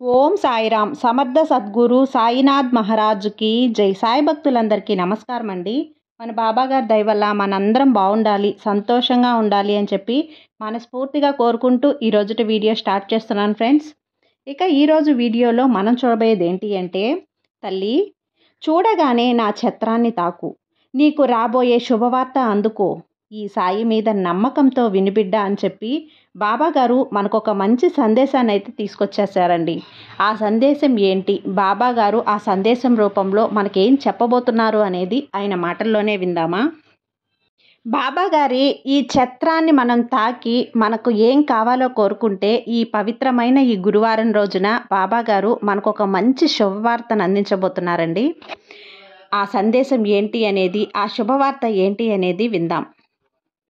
ఓం సాయిరామ్ సమర్థ సద్గురు సాయినాథ్ మహారాజుకి జై. సాయి భక్తులందరికీ నమస్కారం అండి. మన బాబాగారి దయ వల్ల మనందరం బాగుండాలి, సంతోషంగా ఉండాలి అని చెప్పి మనస్ఫూర్తిగా కోరుకుంటూ ఈరోజు వీడియో స్టార్ట్ చేస్తున్నాను ఫ్రెండ్స్. ఇక ఈరోజు వీడియోలో మనం చూడబోయేది ఏంటి అంటే, తల్లి చూడగానే నా ఛత్రాన్ని తాకు, నీకు రాబోయే శుభవార్త అందుకో, ఈ సాయి మీద నమ్మకంతో వినిబిడ్డ అని చెప్పి బాబాగారు మనకు ఒక మంచి సందేశాన్ని అయితే తీసుకొచ్చేసారండి. ఆ సందేశం ఏంటి, బాబాగారు ఆ సందేశం రూపంలో మనకేం చెప్పబోతున్నారు అనేది ఆయన మాటల్లోనే విందామా. బాబాగారి ఈ ఛత్రాన్ని మనం తాకి మనకు ఏం కావాలో కోరుకుంటే ఈ పవిత్రమైన ఈ గురువారం రోజున బాబాగారు మనకు ఒక మంచి శుభవార్తను అందించబోతున్నారండి. ఆ సందేశం ఏంటి అనేది, ఆ శుభవార్త ఏంటి అనేది విందాం.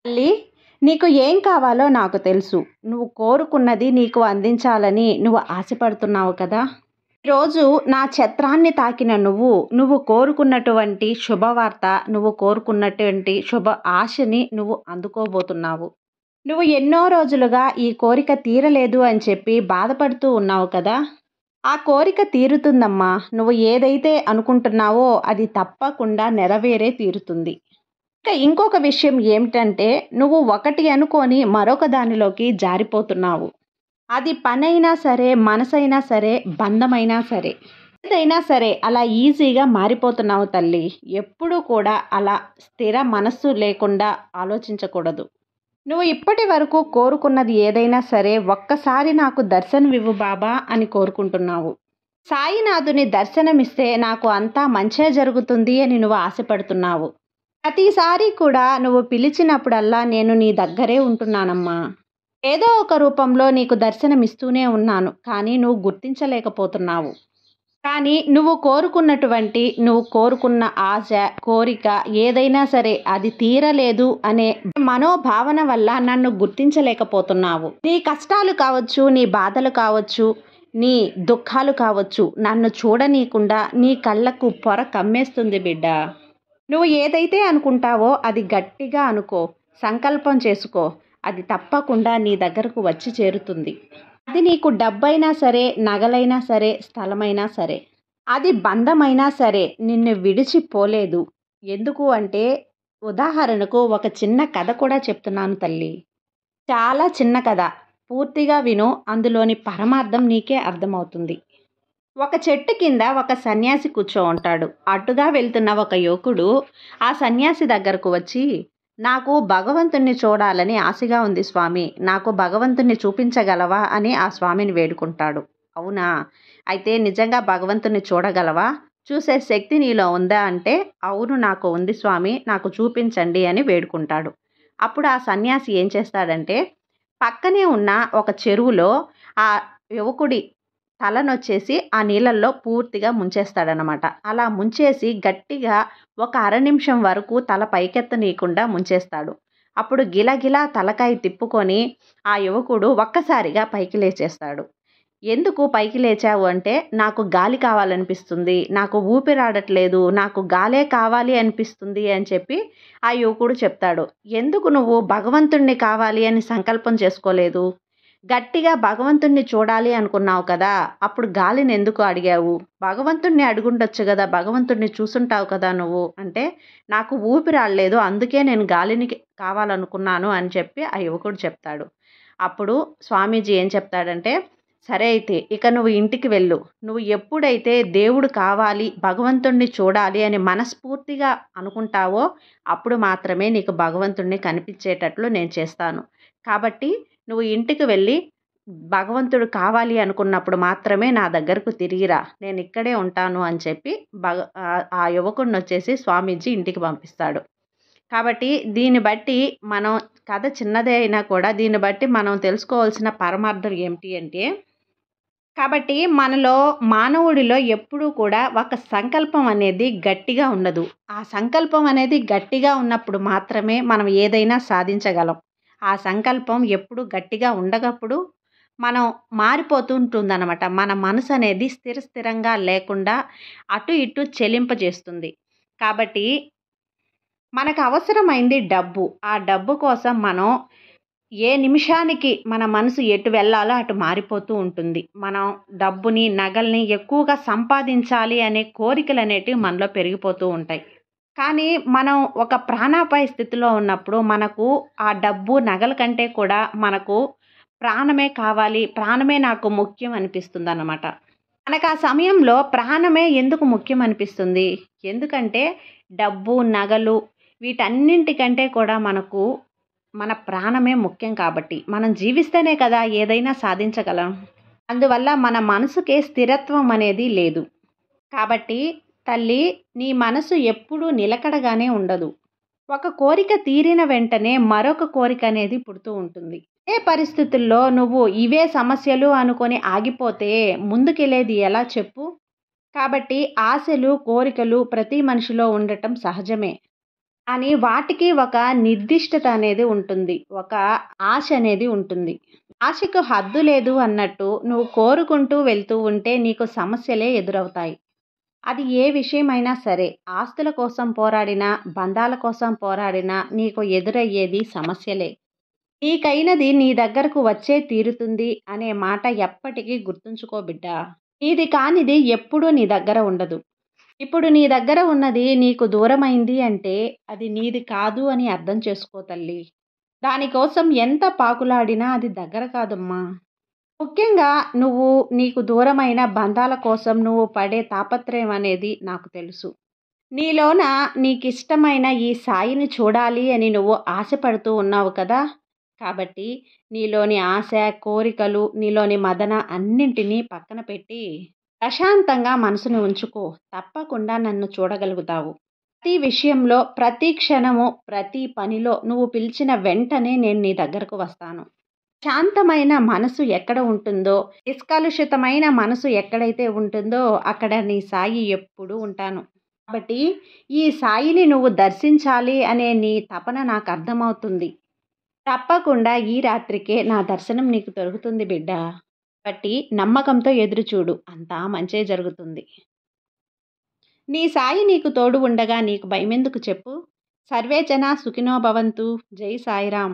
తల్లి, నీకు ఏం కావాలో నాకు తెలుసు. నువ్వు కోరుకున్నది నీకు అందించాలని నువ్వు ఆశపడుతున్నావు కదా. ఈరోజు నా ఛత్రాన్ని తాకిన నువ్వు కోరుకున్నటువంటి శుభవార్త, నువ్వు కోరుకున్నటువంటి శుభ ఆశని నువ్వు అందుకోబోతున్నావు. నువ్వు ఎన్నో రోజులుగా ఈ కోరిక తీరలేదు అని చెప్పి బాధపడుతూ ఉన్నావు కదా. ఆ కోరిక తీరుతుందమ్మా. నువ్వు ఏదైతే అనుకుంటున్నావో అది తప్పకుండా నెరవేరే తీరుతుంది. ఇంకొక విషయం ఏమిటంటే, నువ్వు ఒకటి అనుకొని మరొక దానిలోకి జారిపోతున్నావు. అది పనైనా సరే, మనసైనా సరే, బంధమైనా సరే, ఏదైనా సరే అలా ఈజీగా మారిపోతున్నావు తల్లి. ఎప్పుడూ కూడా అలా స్థిర మనస్సు లేకుండా ఆలోచించకూడదు. నువ్వు ఇప్పటి వరకు కోరుకున్నది ఏదైనా సరే, ఒక్కసారి నాకు దర్శనమివ్వు బాబా అని కోరుకుంటున్నావు. సాయినాథుని దర్శనమిస్తే నాకు అంతా మంచే జరుగుతుంది అని నువ్వు ఆశపడుతున్నావు. ప్రతిసారి కూడా నువ్వు పిలిచినప్పుడల్లా నేను నీ దగ్గరే ఉంటున్నానమ్మా. ఏదో ఒక రూపంలో నీకు దర్శనమిస్తూనే ఉన్నాను, కానీ నువ్వు గుర్తించలేకపోతున్నావు. కానీ నువ్వు కోరుకున్న ఆశ, కోరిక ఏదైనా సరే అది తీరలేదు అనే మనోభావన వల్ల నన్ను గుర్తించలేకపోతున్నావు. నీ కష్టాలు కావచ్చు, నీ బాధలు కావచ్చు, నీ దుఃఖాలు కావచ్చు, నన్ను చూడనీయకుండా నీ కళ్ళకు పొర కమ్మేస్తుంది బిడ్డ. నువ్వు ఏదైతే అనుకుంటావో అది గట్టిగా అనుకో, సంకల్పం చేసుకో, అది తప్పకుండా నీ దగ్గరకు వచ్చి చేరుతుంది. అది నీకు డబ్బైనా సరే, నగలైనా సరే, స్థలమైనా సరే, అది బంధమైనా సరే నిన్ను విడిచిపోలేదు. ఎందుకు అంటే, ఉదాహరణకు ఒక చిన్న కథ కూడా చెప్తున్నాను తల్లి. చాలా చిన్న కథ, పూర్తిగా విను, అందులోని పరమార్థం నీకే అర్థమవుతుంది. ఒక చెట్టు కింద ఒక సన్యాసి కూర్చో ఉంటాడు. అటుగా వెళ్తున్న ఒక యువకుడు ఆ సన్యాసి దగ్గరకు వచ్చి, నాకు భగవంతుణ్ణి చూడాలని ఆశగా ఉంది స్వామి, నాకు భగవంతుణ్ణి చూపించగలవా అని ఆ స్వామిని వేడుకుంటాడు. అవునా, అయితే నిజంగా భగవంతుణ్ణి చూడగలవా, చూసే శక్తి నీలో ఉందా అంటే, అవును నాకు ఉంది స్వామి, నాకు చూపించండి అని వేడుకుంటాడు. అప్పుడు ఆ సన్యాసి ఏం చేస్తాడంటే, పక్కనే ఉన్న ఒక చెరువులో ఆ యువకుడి తలనొచ్చేసి ఆ నీళ్ళల్లో పూర్తిగా ముంచేస్తాడనమాట. అలా ముంచేసి గట్టిగా ఒక అర నిమిషం వరకు తల పైకెత్తనీయకుండా ముంచేస్తాడు. అప్పుడు గిలగిలా తలకాయ తిప్పుకొని ఆ యువకుడు ఒక్కసారిగా పైకి లేచేస్తాడు. ఎందుకు పైకి లేచావు అంటే, నాకు గాలి కావాలనిపిస్తుంది, నాకు ఊపిరాడట్లేదు, నాకు గాలే కావాలి అనిపిస్తుంది అని చెప్పి ఆ యువకుడు చెప్తాడు. ఎందుకు నువ్వు భగవంతుణ్ణి కావాలి అని సంకల్పం చేసుకోలేదు? గట్టిగా భగవంతుణ్ణి చూడాలి అనుకున్నావు కదా, అప్పుడు గాలిని ఎందుకు అడిగావు? భగవంతుణ్ణి అడుగుండొచ్చు కదా, భగవంతుణ్ణి చూసుంటావు కదా నువ్వు అంటే, నాకు ఊపిరాడలేదు, అందుకే నేను గాలిని కావాలనుకున్నాను అని చెప్పి ఆ యువకుడు చెప్తాడు. అప్పుడు స్వామీజీ ఏం చెప్తాడంటే, సరే అయితే ఇక నువ్వు ఇంటికి వెళ్ళు. నువ్వు ఎప్పుడైతే దేవుడు కావాలి, భగవంతుణ్ణి చూడాలి అని మనస్ఫూర్తిగా అనుకుంటావో అప్పుడు మాత్రమే నీకు భగవంతుణ్ణి కనిపించేటట్లు నేను చేస్తాను. కాబట్టి నువ్వు ఇంటికి వెళ్ళి భగవంతుడు కావాలి అనుకున్నప్పుడు మాత్రమే నా దగ్గరకు తిరిగిరా, నేను ఇక్కడే ఉంటాను అని చెప్పి ఆ యువకుడిని వచ్చేసి స్వామీజీ ఇంటికి పంపిస్తాడు. కాబట్టి దీన్ని బట్టి మనం, కథ చిన్నదే అయినా కూడా దీన్ని బట్టి మనం తెలుసుకోవాల్సిన పరమార్థం ఏమిటి అంటే, కాబట్టి మనలో, మానవుడిలో ఎప్పుడూ కూడా ఒక సంకల్పం అనేది గట్టిగా ఉండదు. ఆ సంకల్పం అనేది గట్టిగా ఉన్నప్పుడు మాత్రమే మనం ఏదైనా సాధించగలం. ఆ సంకల్పం ఎప్పుడు గట్టిగా ఉండగప్పుడు మనం మారిపోతూ ఉంటుందన్నమాట. మన మనసు అనేది స్థిరంగా లేకుండా అటు ఇటు చెలింపజేస్తుంది. కాబట్టి మనకు అవసరమైంది డబ్బు. ఆ డబ్బు కోసం మనం ఏ నిమిషానికి మన మనసు ఎటు వెళ్ళాలో అటు మారిపోతూ ఉంటుంది. మనం డబ్బుని, నగల్ని ఎక్కువగా సంపాదించాలి అనే కోరికలనేటివి మనలో పెరిగిపోతూ ఉంటాయి. కానీ మనం ఒక ప్రాణాపాయ స్థితిలో ఉన్నప్పుడు మనకు ఆ డబ్బు, నగల కంటే కూడా మనకు ప్రాణమే కావాలి, ప్రాణమే నాకు ముఖ్యం అనిపిస్తుందన్నమాట. మనకు ఆ సమయంలో ప్రాణమే ఎందుకు ముఖ్యం అనిపిస్తుంది? ఎందుకంటే డబ్బు, నగలు వీటన్నింటికంటే కూడా మనకు మన ప్రాణమే ముఖ్యం కాబట్టి. మనం జీవిస్తేనే కదా ఏదైనా సాధించగలం. అందువల్ల మన మనసుకే స్థిరత్వం అనేది లేదు. కాబట్టి తల్లి, నీ మనసు ఎప్పుడూ నిలకడగానే ఉండదు. ఒక కోరిక తీరిన వెంటనే మరొక కోరిక అనేది పుడుతూ ఉంటుంది. ఏ పరిస్థితుల్లో నువ్వు ఇవే సమస్యలు అనుకొని ఆగిపోతే ముందుకెళ్ళేది ఎలా చెప్పు? కాబట్టి ఆశలు, కోరికలు ప్రతి మనిషిలో ఉండటం సహజమే. కానీ వాటికి ఒక నిర్దిష్టత అనేది ఉంటుంది. ఒక ఆశ అనేది ఉంటుంది. ఆశకు హద్దు లేదు అన్నట్టు నువ్వు కోరుకుంటూ వెళ్తూ ఉంటే నీకు సమస్యలే ఎదురవుతాయి. అది ఏ విషయమైనా సరే, ఆస్తుల కోసం పోరాడినా, బంధాల కోసం పోరాడినా నీకు ఎదురయ్యేది సమస్యలే. నీకైనది నీ దగ్గరకు వచ్చే తీరుతుంది అనే మాట ఎప్పటికీ గుర్తుంచుకో బిడ్డా. నీది కానిది ఎప్పుడూ నీ దగ్గర ఉండదు. ఇప్పుడు నీ దగ్గర ఉన్నది నీకు దూరమైంది అంటే అది నీది కాదు అని అర్థం చేసుకో తల్లి. దానికోసం ఎంత పాకులాడినా అది దగ్గర కాదమ్మా. ముఖ్యంగా నువ్వు నీకు దూరమైన బంధాల కోసం నువ్వు పడే తాపత్రయం అనేది నాకు తెలుసు. నీలోన నీకిష్టమైన ఈ సాయిని చూడాలి అని నువ్వు ఆశపడుతూ ఉన్నావు కదా! కాబట్టి నీలోని ఆశ, కోరికలు, నీలోని మదన అన్నింటినీ పక్కన పెట్టి ప్రశాంతంగా మనసుని ఉంచుకో. తప్పకుండా నన్ను చూడగలుగుతావు. ప్రతి విషయంలో, ప్రతి క్షణము, ప్రతి పనిలో నువ్వు పిలిచిన వెంటనే నేను నీ దగ్గరకు వస్తాను. శాంతమైన మనసు ఎక్కడ ఉంటుందో, నిష్కలుషితమైన మనసు ఎక్కడైతే ఉంటుందో అక్కడ నీ సాయి ఎప్పుడూ ఉంటాను. కాబట్టి ఈ సాయిని నువ్వు దర్శించాలి అనే నీ తపన నాకు అర్థమవుతుంది. తప్పకుండా ఈ రాత్రికే నా దర్శనం నీకు దొరుకుతుంది బిడ్డా. కాబట్టి నమ్మకంతో ఎదురుచూడు, అంతా మంచే జరుగుతుంది. నీ సాయి నీకు తోడు ఉండగా నీకు భయమెందుకు చెప్పు. సర్వే జనా సుఖినో భవంతు. జై సాయిరాం.